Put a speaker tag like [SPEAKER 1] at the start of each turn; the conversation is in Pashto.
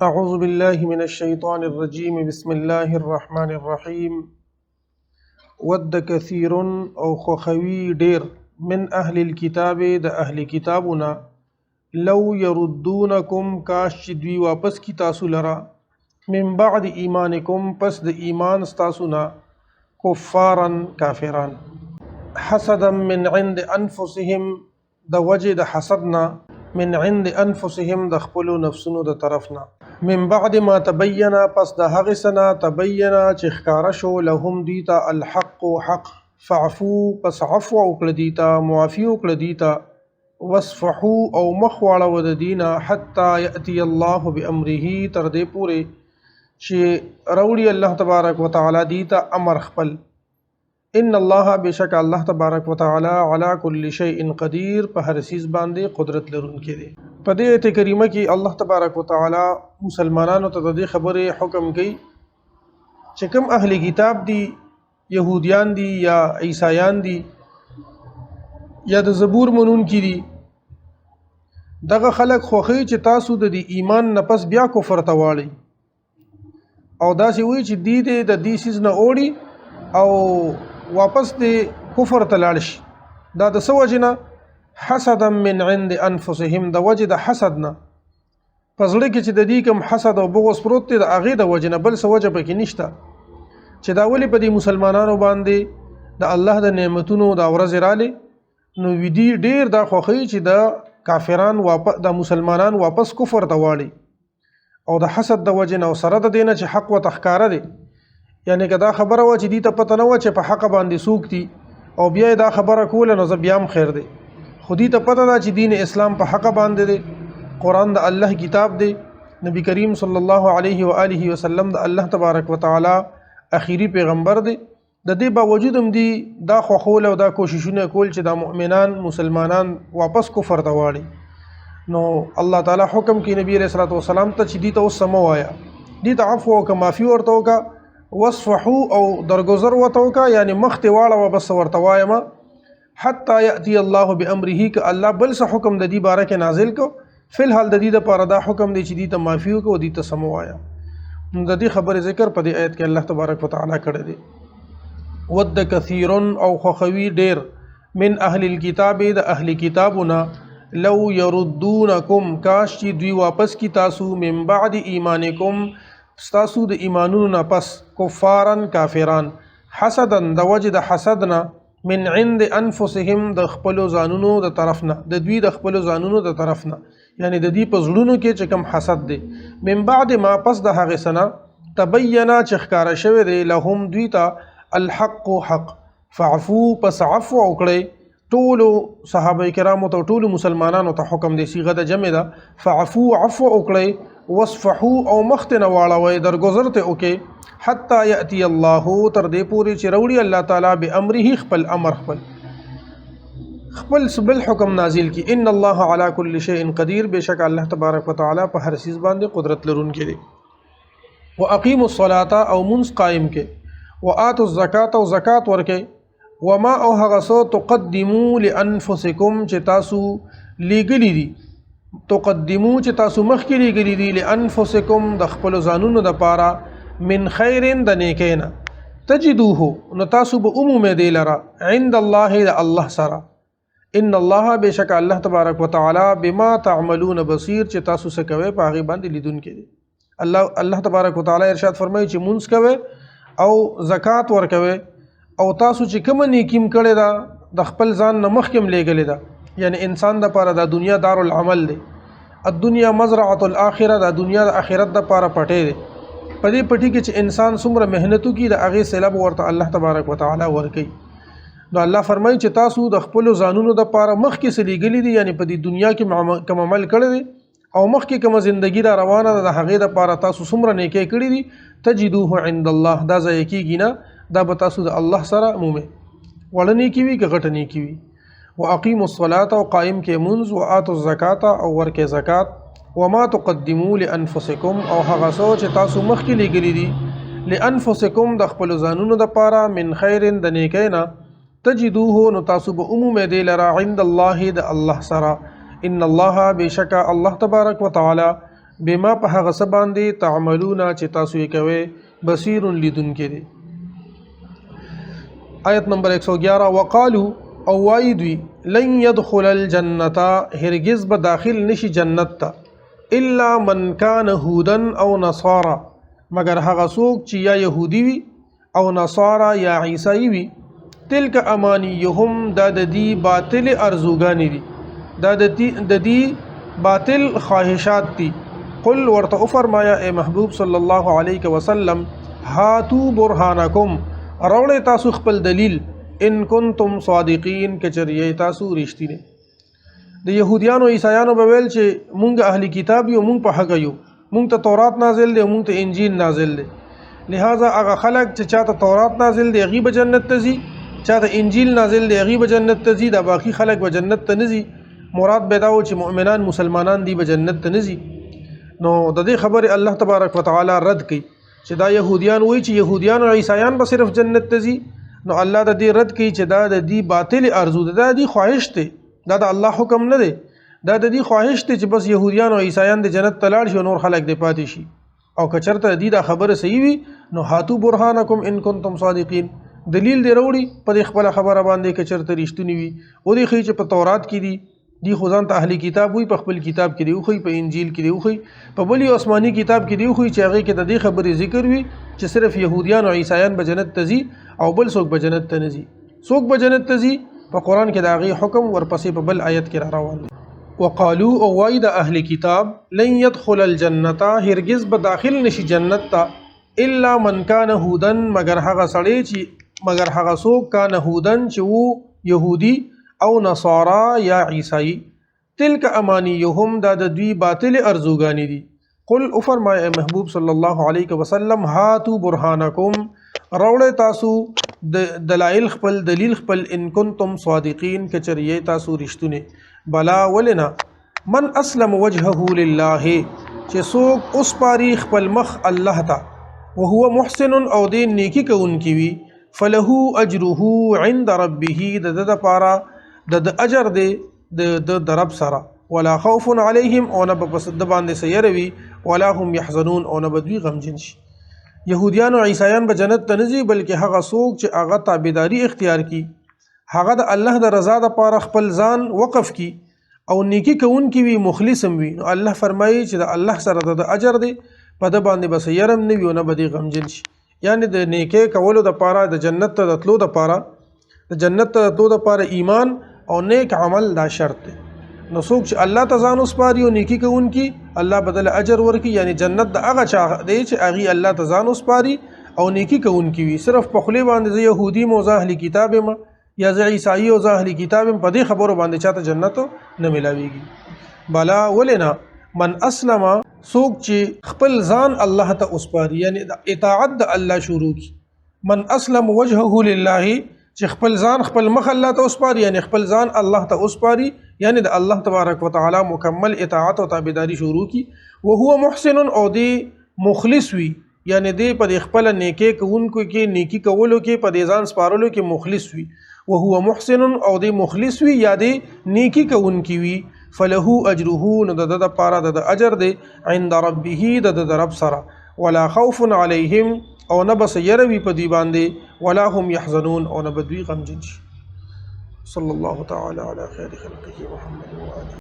[SPEAKER 1] اعوذ باللہ من الشیطان الرجیم بسم اللہ الرحمن الرحیم ود کثیر او خوخوی ډیر من اهل الكتاب د اهل کتابنا لو يردونکم کاش چې دوی واپس کی تاسو لرا من بعد ایمانکم پس د ایمان ستاسونا کفارا کافران حسدا من عند انفسهم د وجه د حسدنا من عند انفسهم د خپل نفسونو د طرفنا من بعد ما تبینا پس د هغه سنا تبینا چې ښکارا شو لهم دیتا الحق حق فعفو پس عفو وکړه دیتا معافی وکړه دیتا واصفحوا او مخواړه ود دینا حتا یاتی الله بامره تر دې پوره چې راوړي الله تبارک وتعالى دیتا امر خپل ان الله بشک الله تبارک وتعالى على كل شيء قدير په هر چیز باندې قدرت لرونکی دی. په دې آیت کریمه کې الله تبارک وتعالى مسلمانانو ته د خبره حکم کوي چې کوم اهل کتاب دي يهوديان دي یا عیسایان دي یا د زبور منونکي دي دغه خلک خوخي چې تاسو د ایمان نه پس بیا کفر ته واړی او داسې وی چې د دې سیز نه اوړي او واپس د کفر ته لاړ شي دا د سوجنه حسدا من عند انفسهم د وجه د حسدنا پزړه کې چې د دې کوم حسد او بغض پروت دی د اغه د وجه نه بل سوجه پکې نشته چې دا ولې په دې مسلمانانو باندې د الله د نعمتونو د ورځ رااله نو ودی ډیر دا خوخی چې د کافران واپس د مسلمانان واپس کفر ته واړي او د حسد د وجه نه سره د دینه چې حق و تخکاره دی یعنی که دا خبره و چې دې ته پته نه و چې په حق باندې سوق دي او بیا دا خبره کوله نو بیا هم خیر دی خو دې ته پته ده چې دین اسلام په حق باندې دی قرآن د الله کتاب دی نبی کریم صلی الله علیه و آله وسلم د الله تبارک وتعالی اخیری پیغمبر دی د دې باوجود هم دی دا خوخول او دا کوششونه کول چې د مؤمنان مسلمانان واپس کفر ته واړي نو الله تعالی حکم کوي نبی رسول الله والسلام ته چې دې ته اوس سموایا دې ته عفو او معافي ورته وکا وصفحوا او درگذر وتوکا یعنی مخته واړه وبس ورته وایما حتی یاتی الله بامره ک الله بل څه حکم د دې باره کې نازل کو فی الحال د دې لپاره دا حکم دی چې دې ته معافي وکړو دې ته سموایا د دې خبره ذکر په دې آیت کې الله تبارک وتعالى کړی دی ود کثیر او خوخوی ډیر من اهل الكتاب د اهل کتابنا لو يردونکم کاش چې دوی واپس کی تاسو من بعد ایمانکم ستاسو د ایمانونو نه پس کفارن کافران حسدن د وجه د حسدنا من عند انفسهم د خپل ځانونو د طرفنا د دوی د خپل ځانونو د طرفنا یعنی د دې په زړونو کې چې کوم حسد دی من بعد ما پس د هغه سنه تبینا چې ښکارا شوی دی لهم دوی ته الحق حق فعفو پس عفو وکړي ټول صحابه کرامو ته ټول مسلمانانو ته حکم دی صيغه د جمع ده فعفو عفو وکړي وصفحوا او مختنه واړوي درگذرته اوکي حتا یاتی الله تر دې پوری چې وروړي الله تعالی به امره خپل امر خپل سبل حکم نازل کی ان الله على كل شيء قدير بشک الله تبارک وتعالى په هر چیز باندې قدرت لرونکی دی واقیموا الصلاه او منص قائم کې واتوا الزکات او زکات ورکې وما او هغه سو تقدموا لانفسکم چې تاسو لګلی دي تقدمو چې تاسو مخکې لګلی دي لانفسکم د خپل ځانونو د پاره من خیرن د نیکینا تجدوه نو تاسو به عمومه دی لرا عند الله د الله سره ان الله بشک الله تبارک وتعالى بما تعملون بصیر چې تاسو څه کوي په هغه باندې لیدونکي دي الله تبارک وتعالى ارشاد فرمایي چې مونږ کوي او زکات ورکوي او تاسو چې کوم نیکیم کړی دا د خپل ځان نه مخکې لګلی دا یعنی انسان د پاره د دنیا دار العمل دی الدنیا مزرعه الاخره د دنیا د اخرت د پاره پټه دی په دې پټي کې چې انسان څومره مهنتو کې د هغه سلب ورته الله تبارک وتعالى ورکي نو الله فرمایي چې تاسو د خپل ځانونو د پاره مخکې سلیګلی دي یعنی په دې دنیا کې کوم عمل کړی دی او مخکې کوم ژوندۍ را روانه ده د هغه د پاره تاسو څومره نیکی کړی دي تجدوه عند الله دا ځای کېږي نه دا به تاسو د الله سره عمومه وړنی کی وی غټنی کی وی واقیموا الصلاه او قائم کې منز واتوا الزکات او ورکه زکات وما تقدموا لانفسکم او هغه سوچ تاسو مخکې لګلی دي لانفسکم د خپل ځانونو د پاره من خیرن د نیکینا تجدوه نو تاسو به عمومه دی لرا عند الله د الله سره ان الله بشک الله تبارک وتعالى بما په هغه څه باندې تعملون چې تاسو یې کوئ بصیر لیدونکی دی. آیت نمبر 111 وقالو او وایي دوی لن يدخل الجنة هرگز به داخل نشي جنت ته الا من كان هودا او نصارا مگر هغه څوک چې یا يهودي وي او نصارا یا عیسائی وي. تلک امانیهم دا د دې باطل ارزوګانې دي، دا د دې باطل خواهشات دي. قل ورته فرمایا اے محبوب صلی الله علیه وسلم هاتو برهانکم راوړی تاسو خپل دلیل ان کنتم صادقین کچریه تاسو رښتینی. د يهوديانو عیسایانو به ویل چې مونږ اهلی کتاب یو، مونږ په حق یو، مونږ ته تورات نازل دی، مونږ ته انجیل نازل دی. لہذا هغه خلک چې چاته تورات نازل دی هغه به جنت ته ځي، چاته انجیل نازل دی هغه به جنت ته ځي، دا باقی خلک به جنت ته نه ځي. مراد به دا و چې مؤمنان مسلمانان دی به جنت ته نه ځي. نو د دې خبره الله تبارک وتعالى رد کړي چې دا يهوديان وایي چې يهوديان او عیسایان به صرف جنت ته ځي. نو الله د دې رد کړي چې دا د دې باطل ارزو ده، دا د دې خواهش ته، دا د الله حکم نه دی، دا د دې خواهش ته چې بس يهوديان او عیسایان د جنت ته لاړ شي او نور خلک د پاتې شي. او که چرته دې دا خبره صحیح وي نو هاتو برهانکم ان کنتم صادقین، دلیل دی وروړي په دې خپل خبره باندې که چرته رښتونی وي. او دې خي چې په تورات کې دي دی خدان ته اهلی کتاب وي، په خپل کتاب کې دی خو په انجیل کې دی خو په بلی آسماني کتاب کې دی خو چې هغه کې د دې خبرې ذکر وي چې صرف يهوديان او عیسایان به جنت ته ځي او بل څوک به جنت ته نه ځي. څوک به جنت ته ځي په قران کې دا غي حکم ورپسې په بل آیت کې روان دی. وقالو او وای د اهلی کتاب لن يدخل الجنه هرگز به داخل نشي جنت ته الا من كان هودن مگر هغه سړی چې مگر هغه څوک کان هودن چې وو يهودي او نصارا یا عیسائی. تلک امانیهم دا د دوی باطل ارزوګانی دي. قل او فرمای محبوب صلی الله علیه وسلم هاتو برهانکم راوړی تاسو دلائل خپل دلیل خپل ان کنتم صادقین کچریه تاسو رښتونه. بلا ولنا من اسلم وجهه لله چې څوک اوس پاری خپل مخ الله ته وهو محسن او دین نیکی کوونکی وي فله اجره عند ربه د پارا د اجر دی د رب سره ولا خوف علیهم او نه په صد باندې سیروي ولا هم يحزنون او نه بدوی غمجن شي. يهوديان او عیسایان به جنت ته نه ځي بلکې هغه څوک چې هغه تابعداري اختیار کی، هغه د الله د رضا لپاره خپل ځان وقف کی او نیکی کوونکی وي مخلص هم وي. نو الله فرمایي چې د الله سره د اجر دی په د باندې به سیرم نه وي او نه بدی غمجن شي. یعنی د نیکی کولو د پاره د جنت ته تلو د پاره د جنت ته تلو د پاره ایمان او نیک عمل دا شرط دی. نو څوک چې الله ته ځان وسپاري او نیکی کوونکی الله بدل اجر ورکي، یعنی جنت د هغه چا دی چې هغه الله ته ځان وسپاري او نیکی کوونکی وي. صرف په خلی باندې زه يهودي موزه اهلی کتاب ما یا زه عیسائی او زه اهلی کتاب په دې خبرو باندې چاته جنت نه ملاويږي. بلا ولنا من اسلم څوک چې خپل ځان الله ته وسپاري یعنی اطاعت د الله شروع کی. من اسلم وجهه لله چې خپل ځان خپل مخ الله ته وسپاري یعنی خپل ځان الله ته وسپاري یعنی د الله تبارک وتعالى مکمل اطاعت او تابعداري شروع کی. وهو محسن او دی مخلص وي یعنی دی په خپل نیکی کوونکو کې نیکی کولو کې په ځان سپارلو کې مخلص وي. وهو محسن او دی مخلص وي یا دی نیکی کوونکی وي فله اجره نو د پاره د اجر دی عند ربه د رب سره ولا خوف علیهم او نه بس يروي په دی باندې ولا هم يحزنون او نه بدوی غمجن شي. صلی الله تعالی علی خیر خلقه محمد و آله.